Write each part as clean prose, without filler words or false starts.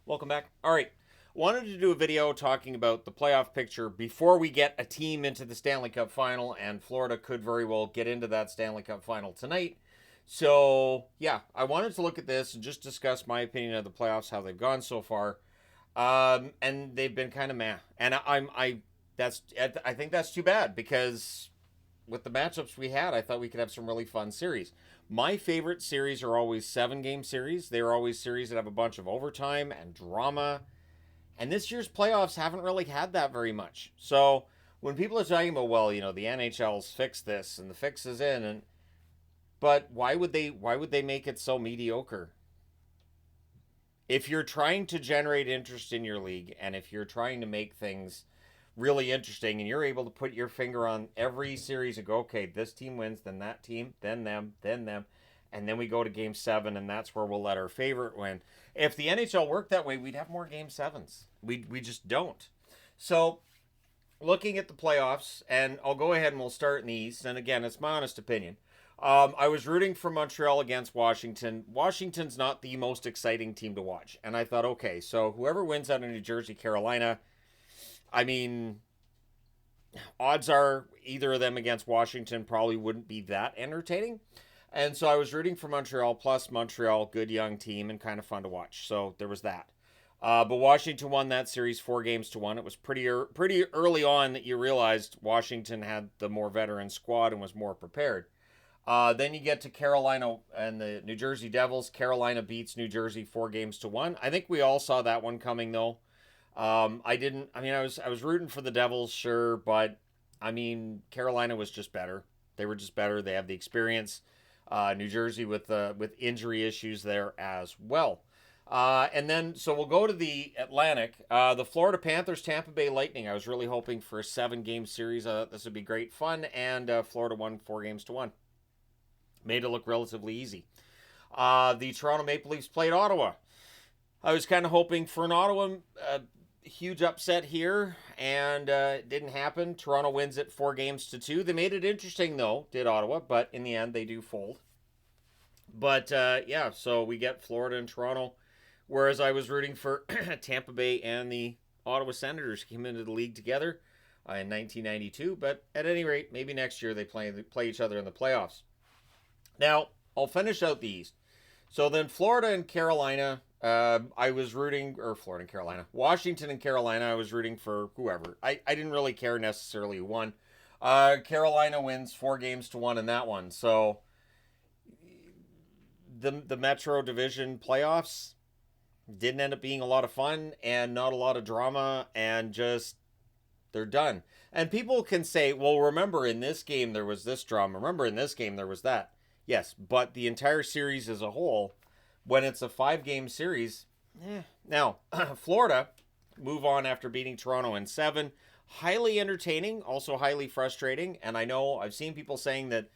Welcome back. All right. Wanted to do a video talking about the playoff picture before we get a team into the Stanley Cup final, and Florida could very well get into that Stanley Cup final tonight. So, yeah, I wanted to look at this and just discuss my opinion of the playoffs, how they've gone so far. And they've been kind of meh. And I think that's too bad because with the matchups we had, I thought we could have some really fun series. My favorite series are always 7-game series. They're always series that have a bunch of overtime and drama. And this year's playoffs haven't really had that very much. So when people are talking about, well, the NHL's fixed this and the fix is in, but why would they make it so mediocre? If you're trying to generate interest in your league and if you're trying to make things really interesting and you're able to put your finger on every series and go, okay, this team wins, then that team, then them, and then we go to game 7 and that's where we'll let our favorite win. If the NHL worked that way, we'd have more game 7s. We just don't. So looking at the playoffs, and I'll go ahead and we'll start in the East, and again, it's my honest opinion. I was rooting for Montreal against Washington. Washington's not the most exciting team to watch. And I thought, okay, so whoever wins out of New Jersey, Carolina, I mean, odds are either of them against Washington probably wouldn't be that entertaining. And so I was rooting for Montreal, plus Montreal, good young team and kind of fun to watch. So there was that. But Washington won that series 4-1. It was pretty early on that you realized Washington had the more veteran squad and was more prepared. Then you get to Carolina and the New Jersey Devils. Carolina beats New Jersey 4-1. I think we all saw that one coming, though. I didn't. I mean, I was rooting for the Devils, sure, but I mean, Carolina was just better. They were just better. They have the experience. New Jersey with injury issues there as well. And then, so we'll go to the Atlantic. The Florida Panthers, Tampa Bay Lightning. I was really hoping for a 7-game series. This would be great fun. And Florida won 4-1. Made it look relatively easy. The Toronto Maple Leafs played Ottawa. I was kind of hoping for an Ottawa huge upset here, and it didn't happen. Toronto wins it 4-2. They made it interesting, though, did Ottawa, but in the end, they do fold. But, yeah, so we get Florida and Toronto, whereas I was rooting for Tampa Bay and the Ottawa Senators came into the league together in 1992, but at any rate, maybe next year they play each other in the playoffs. Now, I'll finish out the East. So then Florida and Carolina, I was rooting, or Florida and Carolina, Washington and Carolina, I was rooting for whoever. I didn't really care necessarily who won. Carolina wins 4-1 in that one. So the Metro Division playoffs didn't end up being a lot of fun and not a lot of drama, and just they're done. And people can say, well, remember in this game there was this drama. Remember in this game there was that. Yes, but the entire series as a whole, when it's a 5-game series, Now, Florida move on after beating Toronto in 7. Highly entertaining, also highly frustrating. And I know I've seen people saying that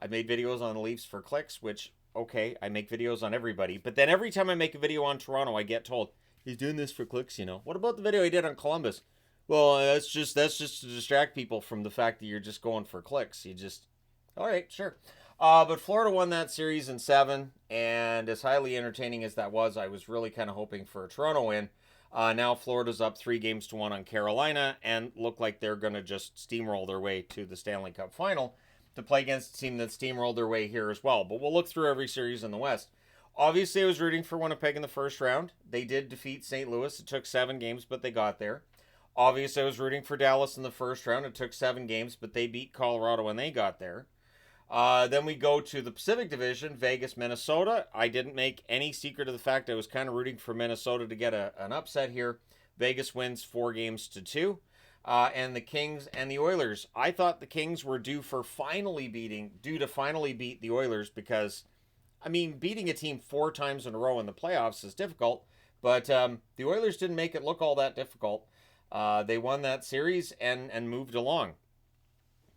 I made videos on the Leafs for clicks, which, okay, I make videos on everybody. But then every time I make a video on Toronto, I get told, he's doing this for clicks, What about the video he did on Columbus? Well, that's just to distract people from the fact that you're just going for clicks. All right, sure. But Florida won that series in 7, and as highly entertaining as that was, I was really kind of hoping for a Toronto win. Now Florida's up 3-1 on Carolina, and look like they're going to just steamroll their way to the Stanley Cup final to play against a team that steamrolled their way here as well. But we'll look through every series in the West. Obviously, I was rooting for Winnipeg in the first round. They did defeat St. Louis. It took 7 games, but they got there. Obviously, I was rooting for Dallas in the first round. It took 7 games, but they beat Colorado when they got there. Then we go to the Pacific Division, Vegas, Minnesota. I didn't make any secret of the fact I was kind of rooting for Minnesota to get an upset here. Vegas wins 4-2. And the Kings and the Oilers. I thought the Kings were due to finally beat the Oilers because, I mean, beating a team 4 times in a row in the playoffs is difficult. But the Oilers didn't make it look all that difficult. They won that series and moved along.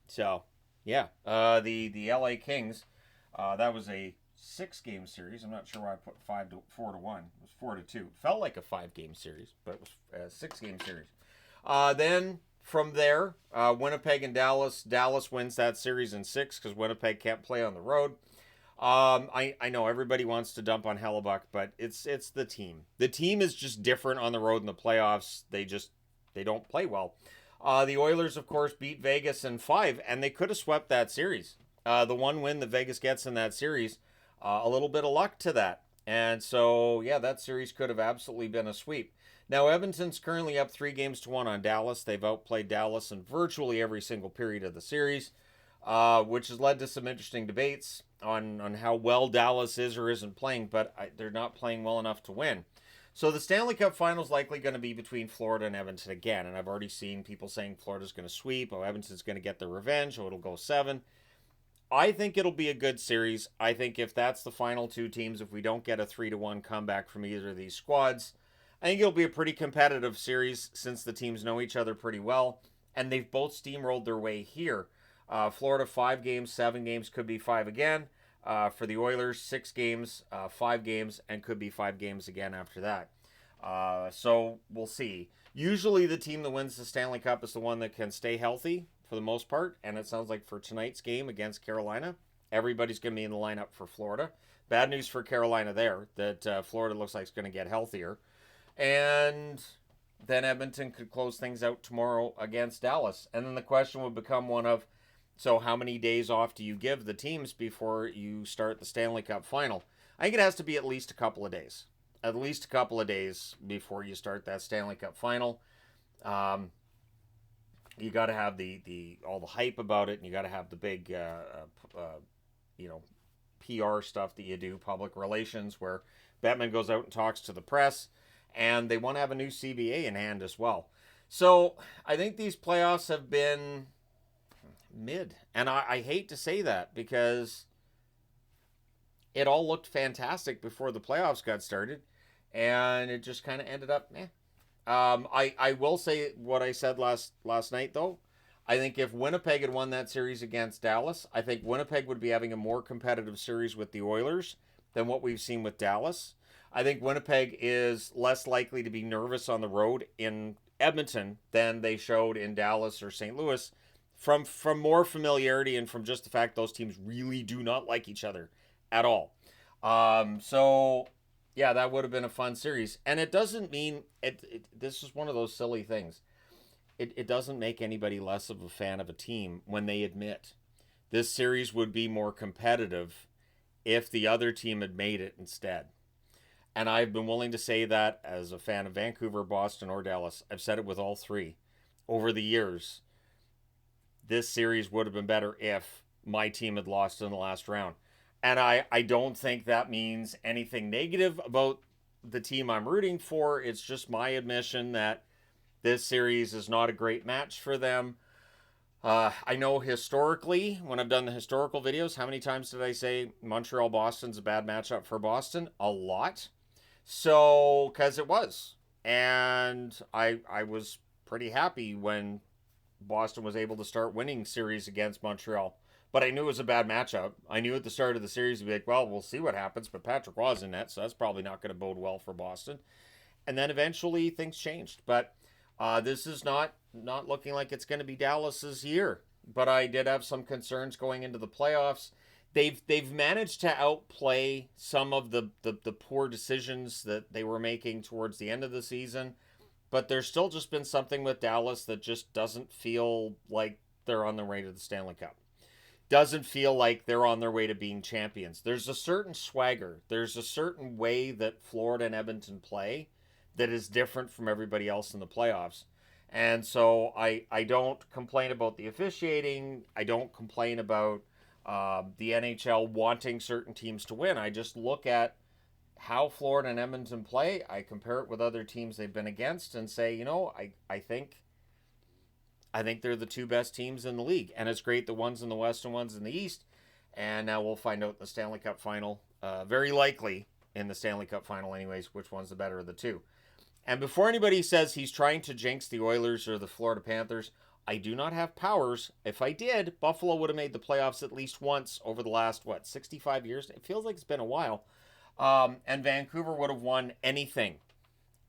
So, yeah, the LA Kings, that was a 6-game series. I'm not sure why I put 4-1. It was 4-2. Felt like a 5-game series, but it was a 6-game series. Then from there, Winnipeg and Dallas. Dallas wins that series in 6 because Winnipeg can't play on the road. I know everybody wants to dump on Hellebuck, but it's the team. The team is just different on the road in the playoffs. They don't play well. The Oilers, of course, beat Vegas in 5, and they could have swept that series. The one win that Vegas gets in that series, a little bit of luck to that. And so, yeah, that series could have absolutely been a sweep. Now, Edmonton's currently up 3-1 on Dallas. They've outplayed Dallas in virtually every single period of the series, which has led to some interesting debates on how well Dallas is or isn't playing, but they're not playing well enough to win. So the Stanley Cup final is likely going to be between Florida and Edmonton again, and I've already seen people saying Florida's going to sweep, Edmonton's going to get their revenge, it'll go 7. I think it'll be a good series. I think if that's the final two teams, if we don't get a 3-1 comeback from either of these squads, I think it'll be a pretty competitive series since the teams know each other pretty well, and they've both steamrolled their way here. Florida 5 games, 7 games, could be 5 again. For the Oilers, 6 games, 5 games, and could be 5 games again after that. So we'll see. Usually the team that wins the Stanley Cup is the one that can stay healthy for the most part, and it sounds like for tonight's game against Carolina, everybody's going to be in the lineup for Florida. Bad news for Carolina there, that Florida looks like it's going to get healthier. And then Edmonton could close things out tomorrow against Dallas. And then the question would become one of, so how many days off do you give the teams before you start the Stanley Cup final? I think it has to be at least a couple of days. At least a couple of days before you start that Stanley Cup final. You got to have the all the hype about it, and you got to have the big, PR stuff that you do, public relations, where Bettman goes out and talks to the press, and they want to have a new CBA in hand as well. So I think these playoffs have been mid, and I hate to say that because it all looked fantastic before the playoffs got started, and it just kind of ended up meh. I will say what I said last night though. I think if Winnipeg had won that series against Dallas, I think Winnipeg would be having a more competitive series with the Oilers than what we've seen with Dallas. I think Winnipeg is less likely to be nervous on the road in Edmonton than they showed in Dallas or St. Louis, from more familiarity and from just the fact those teams really do not like each other at all. So yeah, that would have been a fun series, and it doesn't mean this is one of those silly things. It doesn't make anybody less of a fan of a team when they admit this series would be more competitive if the other team had made it instead. And I've been willing to say that as a fan of Vancouver, Boston, or Dallas. I've said it with all three over the years. This series would have been better if my team had lost in the last round. And I don't think that means anything negative about the team I'm rooting for. It's just my admission that this series is not a great match for them. I know historically, when I've done the historical videos, how many times did I say Montreal-Boston's a bad matchup for Boston? A lot. So, because it was. And I was pretty happy when Boston was able to start winning series against Montreal. But I knew it was a bad matchup. I knew at the start of the series, we'd be like, well, we'll see what happens. But Patrick was in net, so that's probably not going to bode well for Boston. And then eventually things changed. But this is not looking like it's going to be Dallas's year. But I did have some concerns going into the playoffs. They've managed to outplay some of the poor decisions that they were making towards the end of the season. But there's still just been something with Dallas that just doesn't feel like they're on their way to the Stanley Cup. Doesn't feel like they're on their way to being champions. There's a certain swagger. There's a certain way that Florida and Edmonton play that is different from everybody else in the playoffs. And so I don't complain about the officiating. I don't complain about the NHL wanting certain teams to win. I just look at how Florida and Edmonton play. I compare it with other teams they've been against and say, I think they're the two best teams in the league. And it's great the ones in the West and ones in the East. And now we'll find out in the Stanley Cup final, very likely in the Stanley Cup final anyways, which one's the better of the two. And before anybody says he's trying to jinx the Oilers or the Florida Panthers, I do not have powers. If I did, Buffalo would have made the playoffs at least once over the last, 65 years? It feels like it's been a while. And Vancouver would have won anything,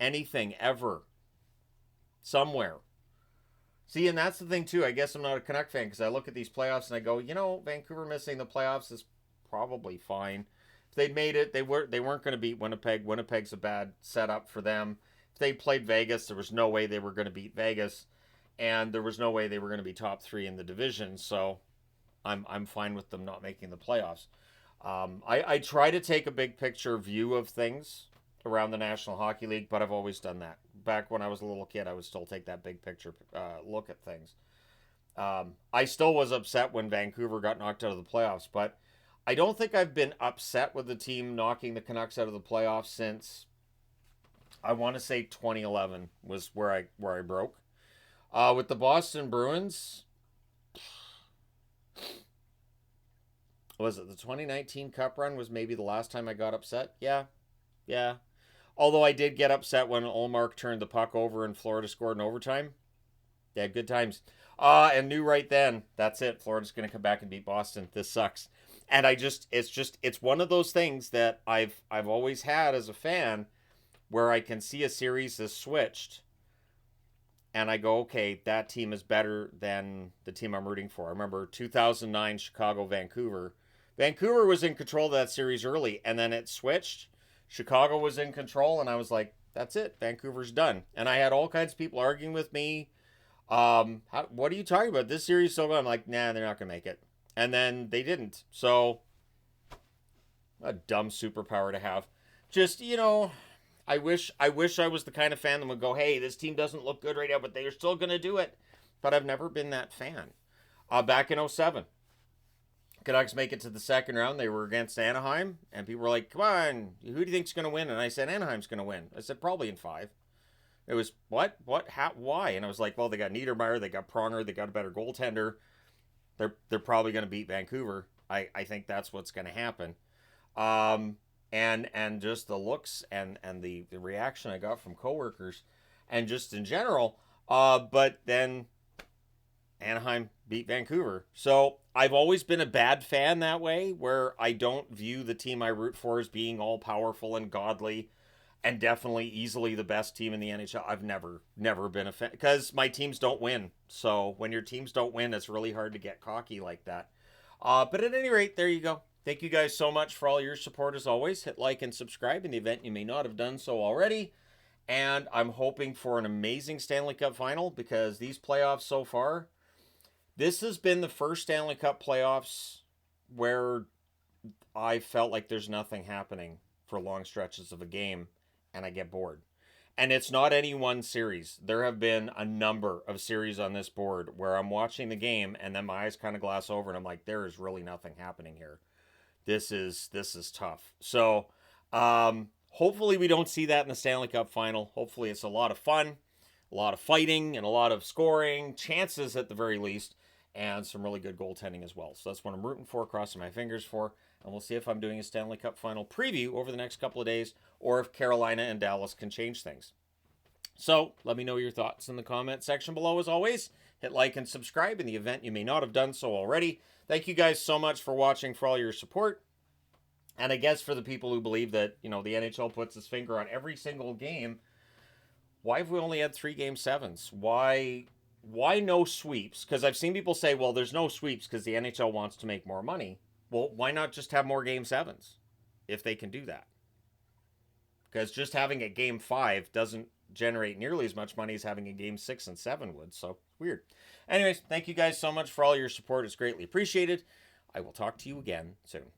ever, somewhere. See, and that's the thing, too. I guess I'm not a Canuck fan because I look at these playoffs and I go, Vancouver missing the playoffs is probably fine. If they'd made it, they weren't going to beat Winnipeg. Winnipeg's a bad setup for them. If they played Vegas, there was no way they were going to beat Vegas, and there was no way they were going to be top 3 in the division. So I'm fine with them not making the playoffs. I try to take a big picture view of things around the National Hockey League, but I've always done that. Back when I was a little kid, I would still take that big picture look at things. I still was upset when Vancouver got knocked out of the playoffs, but I don't think I've been upset with the team knocking the Canucks out of the playoffs since, I want to say, 2011 was where I broke. With the Boston Bruins, was it the 2019 Cup run was maybe the last time I got upset? Yeah. Although I did get upset when Ullmark turned the puck over and Florida scored in overtime. Yeah, good times. And knew right then, that's it. Florida's going to come back and beat Boston. This sucks. And it's one of those things that I've always had as a fan, where I can see a series is switched, and I go, okay, that team is better than the team I'm rooting for. I remember 2009 Chicago, Vancouver. Vancouver was in control of that series early, and then it switched. Chicago was in control, and I was like, that's it. Vancouver's done. And I had all kinds of people arguing with me. What are you talking about? This series is so good. I'm like, nah, they're not going to make it. And then they didn't. So, a dumb superpower to have. Just, I wish I was the kind of fan that would go, hey, this team doesn't look good right now, but they're still going to do it. But I've never been that fan. Back in 2007, Canucks make it to the second round. They were against Anaheim, and people were like, come on, who do you think's going to win? And I said, Anaheim's going to win. I said, probably in 5. It was, what, how, why? And I was like, well, they got Niedermeyer, they got Pronger, they got a better goaltender. They're probably going to beat Vancouver. I think that's what's going to happen. And just the looks and the reaction I got from coworkers and just in general. But then Anaheim beat Vancouver. So I've always been a bad fan that way, where I don't view the team I root for as being all powerful and godly and definitely easily the best team in the NHL. I've never been a fan, because my teams don't win. So when your teams don't win, it's really hard to get cocky like that. But at any rate, there you go. Thank you guys so much for all your support as always. Hit like and subscribe in the event you may not have done so already. And I'm hoping for an amazing Stanley Cup final, because these playoffs so far, this has been the first Stanley Cup playoffs where I felt like there's nothing happening for long stretches of a game, and I get bored. And it's not any one series. There have been a number of series on this board where I'm watching the game and then my eyes kind of glass over and I'm like, there is really nothing happening here. This is tough. So hopefully we don't see that in the Stanley Cup final. Hopefully it's a lot of fun, a lot of fighting, and a lot of scoring, chances at the very least, and some really good goaltending as well. So that's what I'm rooting for, crossing my fingers for. And we'll see if I'm doing a Stanley Cup final preview over the next couple of days, or if Carolina and Dallas can change things. So let me know your thoughts in the comment section below. As always, hit like and subscribe in the event you may not have done so already. Thank you guys so much for watching, for all your support. And I guess for the people who believe that, the NHL puts its finger on every single game, why have we only had 3 Game 7s? Why no sweeps? Because I've seen people say, well, there's no sweeps because the NHL wants to make more money. Well, why not just have more Game 7s if they can do that? Because just having a Game 5 doesn't generate nearly as much money as having a Game 6 and 7 would. So, weird. Anyways, thank you guys so much for all your support. It's greatly appreciated. I will talk to you again soon.